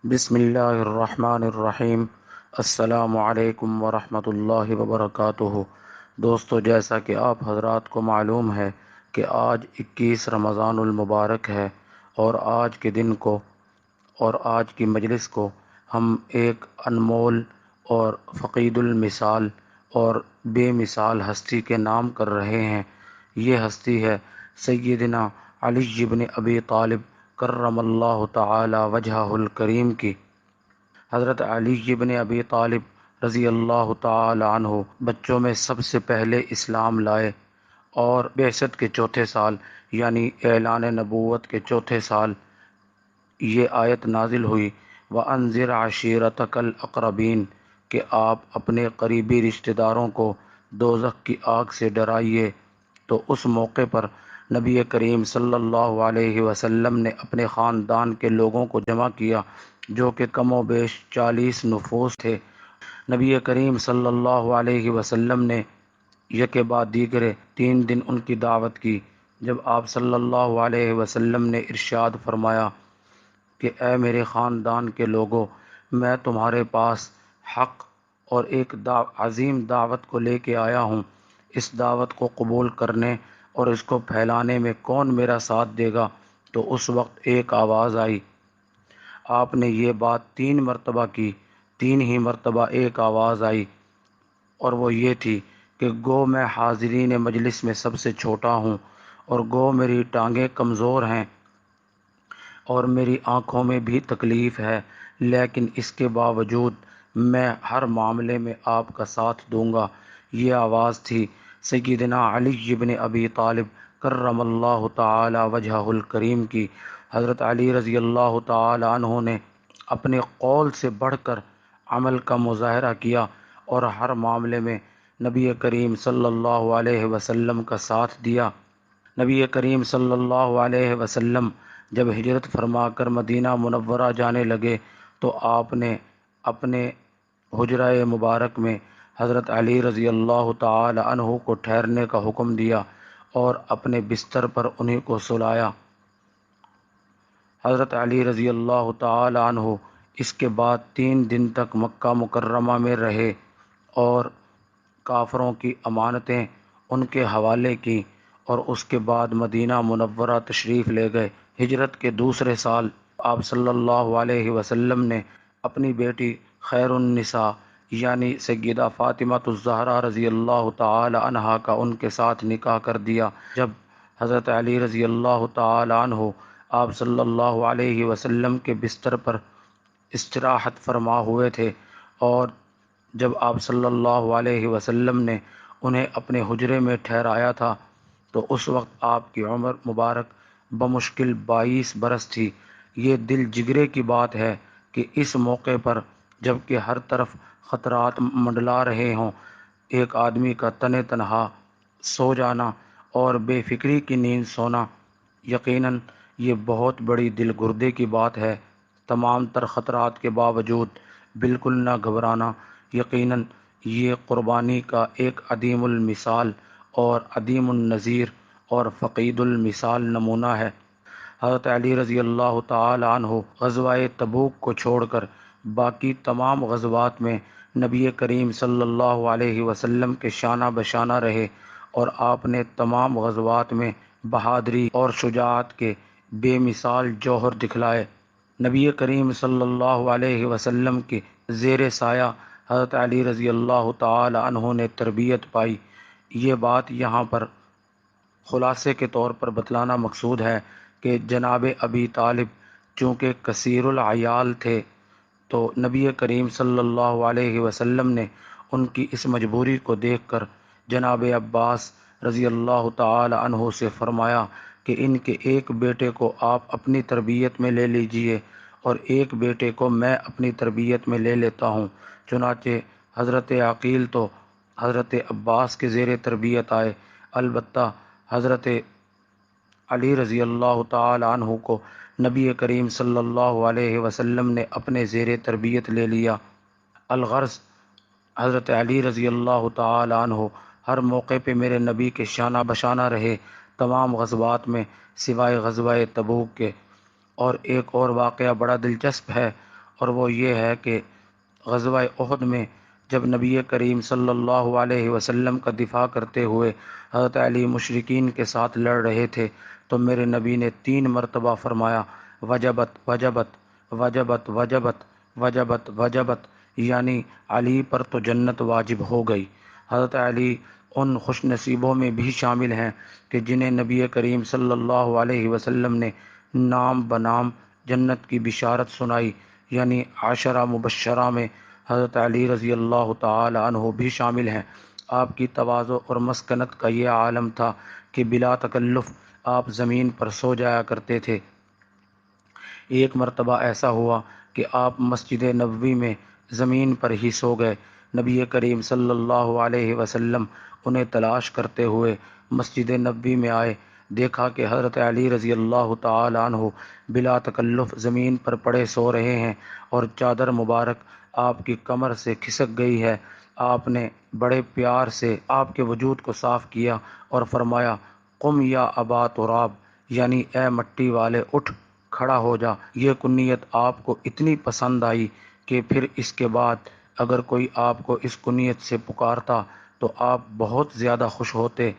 بسم اللہ الرحمن الرحیم۔ السلام علیکم ورحمۃ اللہ وبرکاتہ۔ دوستو، جیسا کہ آپ حضرات کو معلوم ہے کہ آج 21 رمضان المبارک ہے، اور آج کے دن کو اور آج کی مجلس کو ہم ایک انمول اور فقید المثال اور بے مثال ہستی کے نام کر رہے ہیں۔ یہ ہستی ہے سیدنا علی بن ابی طالب کرم اللہ تعالی وجہہ الکریم کی۔ حضرت علی بن ابی طالب رضی اللہ تعالی عنہ بچوں میں سب سے پہلے اسلام لائے، اور بعثت کے چوتھے سال یعنی اعلان نبوت کے چوتھے سال یہ آیت نازل ہوئی، وَأَنذِرْ عَشِيرَتَكَ الْأَقْرَبِينَ، کہ آپ اپنے قریبی رشتہ داروں کو دوزخ کی آگ سے ڈرائیے۔ تو اس موقع پر نبی کریم صلی اللہ علیہ وسلم نے اپنے خاندان کے لوگوں کو جمع کیا، جو کہ کم و بیش 40 نفوس تھے۔ نبی کریم صلی اللہ علیہ وسلم نے یکے بعد دیگرے 3 دن ان کی دعوت کی۔ جب آپ صلی اللہ علیہ وسلم نے ارشاد فرمایا کہ اے میرے خاندان کے لوگوں، میں تمہارے پاس حق اور ایک عظیم دعوت کو لے کے آیا ہوں، اس دعوت کو قبول کرنے اور اس کو پھیلانے میں کون میرا ساتھ دے گا؟ تو اس وقت ایک آواز آئی۔ آپ نے یہ بات 3 مرتبہ کی، 3 ہی مرتبہ ایک آواز آئی، اور وہ یہ تھی کہ گو میں حاضرین مجلس میں سب سے چھوٹا ہوں، اور گو میری ٹانگیں کمزور ہیں اور میری آنکھوں میں بھی تکلیف ہے، لیکن اس کے باوجود میں ہر معاملے میں آپ کا ساتھ دوں گا۔ یہ آواز تھی سیدنا علی بن ابی طالب کرم اللہ تعالی وجہہ الکریم کی۔ حضرت علی رضی اللہ تعالی عنہ نے اپنے قول سے بڑھ کر عمل کا مظاہرہ کیا، اور ہر معاملے میں نبی کریم صلی اللہ علیہ وسلم کا ساتھ دیا۔ نبی کریم صلی اللہ علیہ وسلم جب ہجرت فرما کر مدینہ منورہ جانے لگے تو آپ نے اپنے حجرہ مبارک میں حضرت علی رضی اللہ تعالی عنہ کو ٹھہرنے کا حکم دیا اور اپنے بستر پر انہیں کو سلایا۔ حضرت علی رضی اللہ تعالی عنہ اس کے بعد 3 دن تک مکہ مکرمہ میں رہے اور کافروں کی امانتیں ان کے حوالے کی، اور اس کے بعد مدینہ منورہ تشریف لے گئے۔ ہجرت کے دوسرے سال آپ صلی اللہ علیہ وسلم نے اپنی بیٹی خیر النساء یعنی سیدہ فاطمہ الزہرا رضی اللہ تعالی عنہا کا ان کے ساتھ نکاح کر دیا۔ جب حضرت علی رضی اللہ تعالی عنہ آپ صلی اللہ علیہ وسلم کے بستر پر استراحت فرما ہوئے تھے، اور جب آپ صلی اللہ علیہ وسلم نے انہیں اپنے حجرے میں ٹھہرایا تھا تو اس وقت آپ کی عمر مبارک بمشکل 22 برس تھی۔ یہ دل جگرے کی بات ہے کہ اس موقع پر جب کہ ہر طرف خطرات منڈلا رہے ہوں، ایک آدمی کا تنہا سو جانا اور بے فکری کی نیند سونا، یقیناً یہ بہت بڑی دل گردے کی بات ہے۔ تمام تر خطرات کے باوجود بالکل نہ گھبرانا، یقیناً یہ قربانی کا ایک عظیم المثال اور عظیم النظیر اور فقید المثال نمونہ ہے۔ حضرت علی رضی اللہ تعالی عنہ غزوہ تبوک کو چھوڑ کر باقی تمام غزوات میں نبی کریم صلی اللہ علیہ وسلم کے شانہ بشانہ رہے، اور آپ نے تمام غزوات میں بہادری اور شجاعت کے بے مثال جوہر دکھلائے۔ نبی کریم صلی اللہ علیہ وسلم کے زیر سایہ حضرت علی رضی اللہ تعالی عنہ نے تربیت پائی۔ یہ بات یہاں پر خلاصے کے طور پر بتلانا مقصود ہے کہ جناب ابی طالب چونکہ کثیر العیال تھے، تو نبی کریم صلی اللہ علیہ وسلم نے ان کی اس مجبوری کو دیکھ کر جناب عباس رضی اللہ تعالی عنہ سے فرمایا کہ ان کے ایک بیٹے کو آپ اپنی تربیت میں لے لیجئے اور ایک بیٹے کو میں اپنی تربیت میں لے لیتا ہوں۔ چنانچہ حضرت عقیل تو حضرت عباس کے زیر تربیت آئے، البتہ حضرت علی رضی اللہ تعالی عنہ کو نبی کریم صلی اللہ علیہ وسلم نے اپنے زیر تربیت لے لیا۔ الغرض حضرت علی رضی اللہ تعالی عنہ ہر موقع پہ میرے نبی کے شانہ بشانہ رہے، تمام غزوات میں سوائے غزوہ تبوک کے۔ اور ایک اور واقعہ بڑا دلچسپ ہے، اور وہ یہ ہے کہ غزوہ احد میں جب نبی کریم صلی اللہ علیہ وسلم کا دفاع کرتے ہوئے حضرت علی مشرکین کے ساتھ لڑ رہے تھے تو میرے نبی نے 3 مرتبہ فرمایا وجبت وجبت وجبت وجبت وجبت وجبت، یعنی علی پر تو جنت واجب ہو گئی۔ حضرت علی ان خوش نصیبوں میں بھی شامل ہیں کہ جنہیں نبی کریم صلی اللہ علیہ وسلم نے نام بنام جنت کی بشارت سنائی، یعنی عشرہ مبشرہ میں حضرت علی رضی اللہ تعالی عنہ بھی شامل ہیں۔ آپ کی تواضع اور مسکنت کا یہ عالم تھا کہ بلا تکلف آپ زمین پر سو جایا کرتے تھے۔ ایک مرتبہ ایسا ہوا کہ آپ مسجد نبوی میں زمین پر ہی سو گئے۔ نبی کریم صلی اللہ علیہ وسلم انہیں تلاش کرتے ہوئے مسجد نبوی میں آئے، دیکھا کہ حضرت علی رضی اللہ تعالی عنہ بلا تکلف زمین پر پڑے سو رہے ہیں اور چادر مبارک آپ کی کمر سے کھسک گئی ہے۔ آپ نے بڑے پیار سے آپ کے وجود کو صاف کیا اور فرمایا قم یا ابا تراب، یعنی اے مٹی والے اٹھ کھڑا ہو جا۔ یہ کنیت آپ کو اتنی پسند آئی کہ پھر اس کے بعد اگر کوئی آپ کو اس کنیت سے پکارتا تو آپ بہت زیادہ خوش ہوتے۔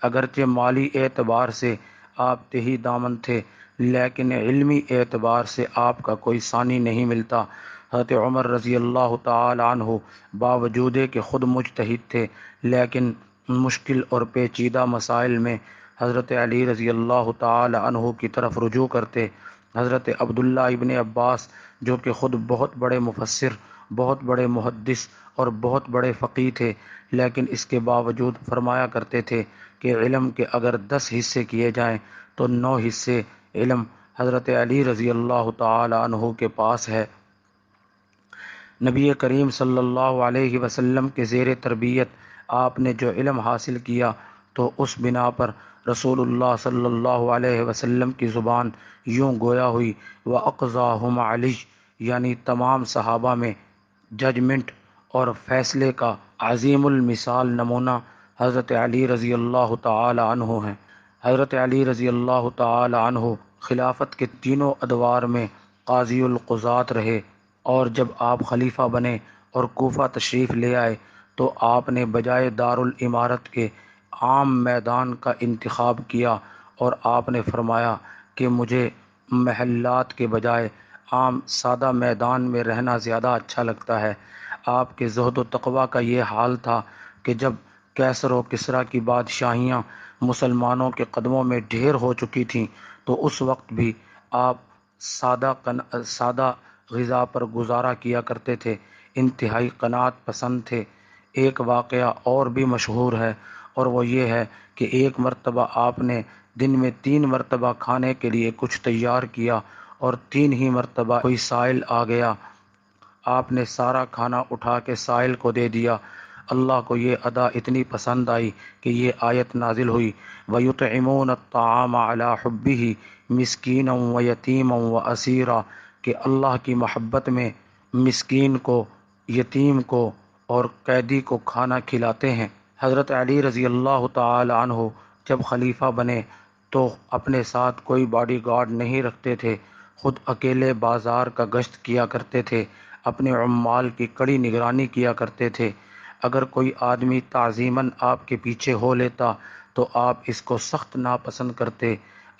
اگرچہ مالی اعتبار سے آپ تہی دامن تھے لیکن علمی اعتبار سے آپ کا کوئی ثانی نہیں ملتا۔ حضرت عمر رضی اللہ تعالی عنہ باوجود کہ خود مجتہد تھے لیکن مشکل اور پیچیدہ مسائل میں حضرت علی رضی اللہ تعالی عنہ کی طرف رجوع کرتے۔ حضرت عبداللہ ابن عباس جو کہ خود بہت بڑے مفسر، بہت بڑے محدث اور بہت بڑے فقیہ تھے، لیکن اس کے باوجود فرمایا کرتے تھے کہ علم کے اگر 10 حصے کیے جائیں تو 9 حصے علم حضرت علی رضی اللہ تعالی عنہ کے پاس ہے۔ نبی کریم صلی اللہ علیہ وسلم کے زیر تربیت آپ نے جو علم حاصل کیا تو اس بنا پر رسول اللہ صلی اللہ علیہ وسلم کی زبان یوں گویا ہوئی وَأَقْضَاهُمْ عَلِيٌّ، یعنی تمام صحابہ میں ججمنٹ اور فیصلے کا عظیم المثال نمونہ حضرت علی رضی اللہ تعالی عنہ ہیں۔ حضرت علی رضی اللہ تعالی عنہ خلافت کے تینوں ادوار میں قاضی القضات رہے، اور جب آپ خلیفہ بنے اور کوفہ تشریف لے آئے تو آپ نے بجائے دارالامارت کے عام میدان کا انتخاب کیا اور آپ نے فرمایا کہ مجھے محلات کے بجائے عام سادہ میدان میں رہنا زیادہ اچھا لگتا ہے۔ آپ کے زہد و تقویٰ کا یہ حال تھا کہ جب کیسر و کسریٰ کی بادشاہیاں مسلمانوں کے قدموں میں ڈھیر ہو چکی تھیں تو اس وقت بھی آپ سادہ غذا پر گزارا کیا کرتے تھے، انتہائی قناعت پسند تھے۔ ایک واقعہ اور بھی مشہور ہے اور وہ یہ ہے کہ ایک مرتبہ آپ نے دن میں 3 مرتبہ کھانے کے لیے کچھ تیار کیا اور 3 ہی مرتبہ کوئی سائل آ گیا، آپ نے سارا کھانا اٹھا کے سائل کو دے دیا۔ اللہ کو یہ ادا اتنی پسند آئی کہ یہ آیت نازل ہوئی وَيُطْعِمُونَ الطَّعَامَ عَلَى حُبِّهِ مِسْكِينًا وَيَتِيمًا وَأَسِيرًا، کہ اللہ کی محبت میں مسکین کو، یتیم کو اور قیدی کو کھانا کھلاتے ہیں۔ حضرت علی رضی اللہ تعالی عنہ جب خلیفہ بنے تو اپنے ساتھ کوئی باڈی گارڈ نہیں رکھتے تھے، خود اکیلے بازار کا گشت کیا کرتے تھے، اپنے عمال کی کڑی نگرانی کیا کرتے تھے۔ اگر کوئی آدمی تعظیماً آپ کے پیچھے ہو لیتا تو آپ اس کو سخت ناپسند کرتے۔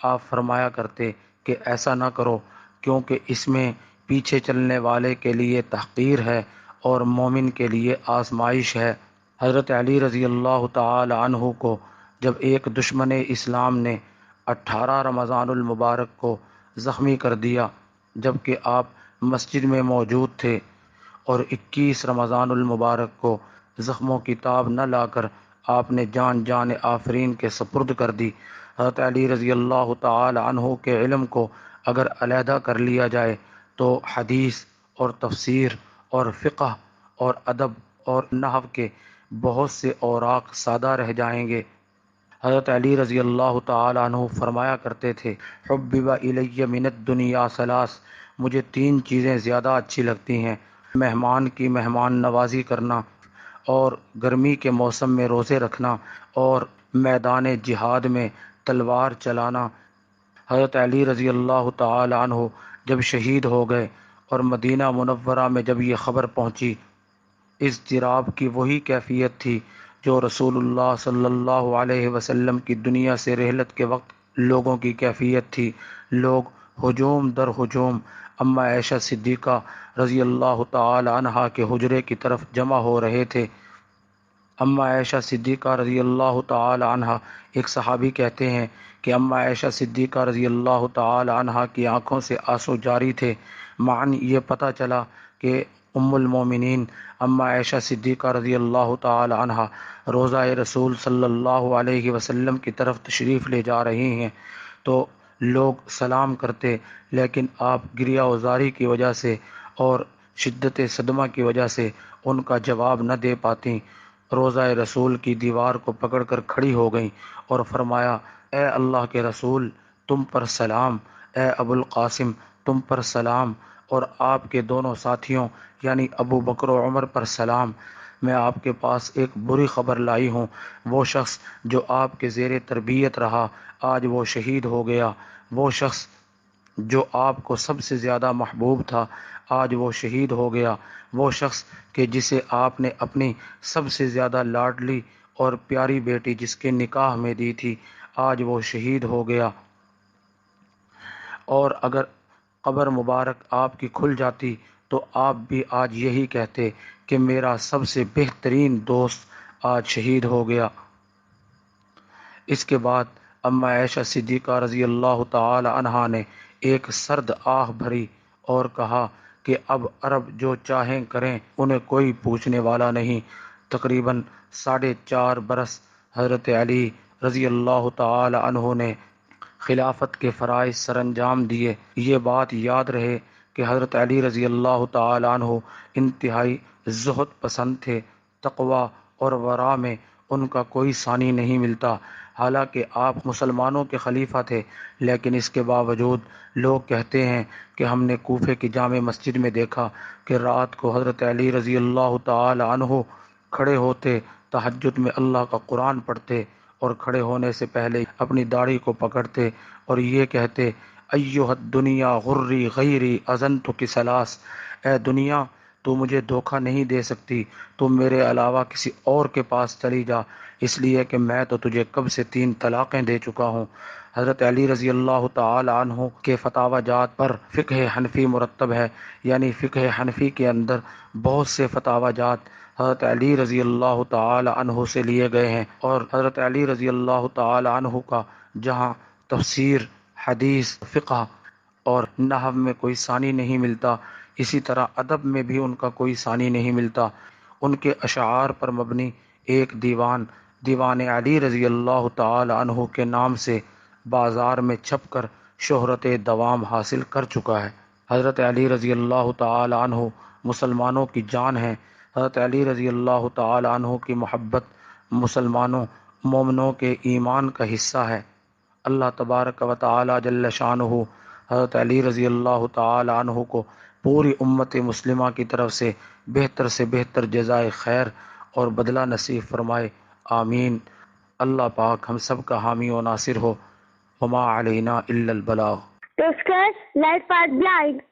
آپ فرمایا کرتے کہ ایسا نہ کرو کیونکہ اس میں پیچھے چلنے والے کے لیے تحقیر ہے اور مومن کے لیے آزمائش ہے۔ حضرت علی رضی اللہ تعالی عنہ کو جب ایک دشمن اسلام نے 18 رمضان المبارک کو زخمی کر دیا جبکہ آپ مسجد میں موجود تھے، اور 21 رمضان المبارک کو زخموں کی تاب نہ لا کر آپ نے جان آفرین کے سپرد کر دی۔ حضرت علی رضی اللہ تعالی عنہ کے علم کو اگر علیحدہ کر لیا جائے تو حدیث اور تفسیر اور فقہ اور ادب اور نحو کے بہت سے اوراق سادہ رہ جائیں گے۔ حضرت علی رضی اللہ تعالی عنہ فرمایا کرتے تھے حبب الی من الدنیا ثلاث، مجھے 3 چیزیں زیادہ اچھی لگتی ہیں، مہمان کی مہمان نوازی کرنا اور گرمی کے موسم میں روزے رکھنا اور میدان جہاد میں تلوار چلانا۔ حضرت علی رضی اللہ تعالی عنہ جب شہید ہو گئے اور مدینہ منورہ میں جب یہ خبر پہنچی، اضطراب کی وہی کیفیت تھی جو رسول اللہ صلی اللہ علیہ وسلم کی دنیا سے رحلت کے وقت لوگوں کی کیفیت تھی۔ لوگ ہجوم در ہجوم اما عائشہ صدیقہ رضی اللہ تعالی عنہا کے حجرے کی طرف جمع ہو رہے تھے۔ اما عائشہ صدیقہ رضی اللہ تعالی عنہا، ایک صحابی کہتے ہیں کہ اما عائشہ صدیقہ رضی اللہ تعالی عنہا کی آنکھوں سے آنسو جاری تھے۔ معن یہ پتہ چلا کہ ام المومنین اما عائشہ صدیقہ رضی اللہ تعالی عنہا روضہ رسول صلی اللہ علیہ وسلم کی طرف تشریف لے جا رہی ہیں، تو لوگ سلام کرتے، لیکن آپ گریہ وزاری کی وجہ سے اور شدت صدمہ کی وجہ سے ان کا جواب نہ دے پاتی۔ روضہ رسول کی دیوار کو پکڑ کر کھڑی ہو گئیں اور فرمایا، اے اللہ کے رسول، تم پر سلام، اے ابو القاسم تم پر سلام، اور آپ کے دونوں ساتھیوں یعنی ابو بکر و عمر پر سلام۔ میں آپ کے پاس ایک بری خبر لائی ہوں۔ وہ شخص جو آپ کے زیر تربیت رہا آج وہ شہید ہو گیا۔ وہ شخص جو آپ کو سب سے زیادہ محبوب تھا آج وہ شہید ہو گیا۔ وہ شخص کہ جسے آپ نے اپنی سب سے زیادہ لاڈلی اور پیاری بیٹی جس کے نکاح میں دی تھی آج وہ شہید ہو گیا۔ اور اگر قبر مبارک آپ کی کھل جاتی تو آپ بھی آج یہی کہتے کہ میرا سب سے بہترین دوست آج شہید ہو گیا۔ اس کے بعد اما عائشہ صدیقہ رضی اللہ تعالی عنہا نے ایک سرد آہ بھری اور کہا کہ اب عرب جو چاہیں کریں، انہیں کوئی پوچھنے والا نہیں۔ تقریباً 4.5 برس حضرت علی رضی اللہ تعالی عنہ نے خلافت کے فرائض سر انجام دیے۔ یہ بات یاد رہے کہ حضرت علی رضی اللہ تعالی عنہ انتہائی زہد پسند تھے۔ تقویٰ اور ورع میں ان کا کوئی ثانی نہیں ملتا۔ حالانکہ آپ مسلمانوں کے خلیفہ تھے، لیکن اس کے باوجود لوگ کہتے ہیں کہ ہم نے کوفے کی جامع مسجد میں دیکھا کہ رات کو حضرت علی رضی اللہ تعالی عنہ کھڑے ہوتے، تہجد میں اللہ کا قرآن پڑھتے اور کھڑے ہونے سے پہلے اپنی داڑھی کو پکڑتے اور یہ کہتے، ایھا الدنیا غری غیری اذنتک ثلاث، اے دنیا تو مجھے دھوکہ نہیں دے سکتی، تم میرے علاوہ کسی اور کے پاس چلی جا، اس لیے کہ میں تو تجھے کب سے 3 طلاقیں دے چکا ہوں۔ حضرت علی رضی اللہ تعالی عنہ کے فتاوی جات پر فقہ حنفی مرتب ہے، یعنی فقہ حنفی کے اندر بہت سے فتاوی جات حضرت علی رضی اللہ تعالی عنہ سے لیے گئے ہیں، اور حضرت علی رضی اللہ تعالی عنہ کا جہاں تفسیر، حدیث، فقہ اور نحو میں کوئی ثانی نہیں ملتا، اسی طرح ادب میں بھی ان کا کوئی ثانی نہیں ملتا۔ ان کے اشعار پر مبنی ایک دیوان علی رضی اللہ تعالی عنہ کے نام سے بازار میں چھپ کر شہرت دوام حاصل کر چکا ہے۔ حضرت علی رضی اللہ تعالی عنہ مسلمانوں کی جان ہے۔ حضرت علی رضی اللہ تعالی عنہ کی محبت مسلمانوں مومنوں کے ایمان کا حصہ ہے۔ اللہ تبارک و تعالی جل شانہ حضرت علی رضی اللہ تعالی عنہ کو پوری امت مسلمہ کی طرف سے بہتر جزائے خیر اور بدلہ نصیب فرمائے، آمین۔ اللہ پاک ہم سب کا حامی و ناصر ہو۔ وما علینا الا البلاغ۔ Discuss Life Path Blind.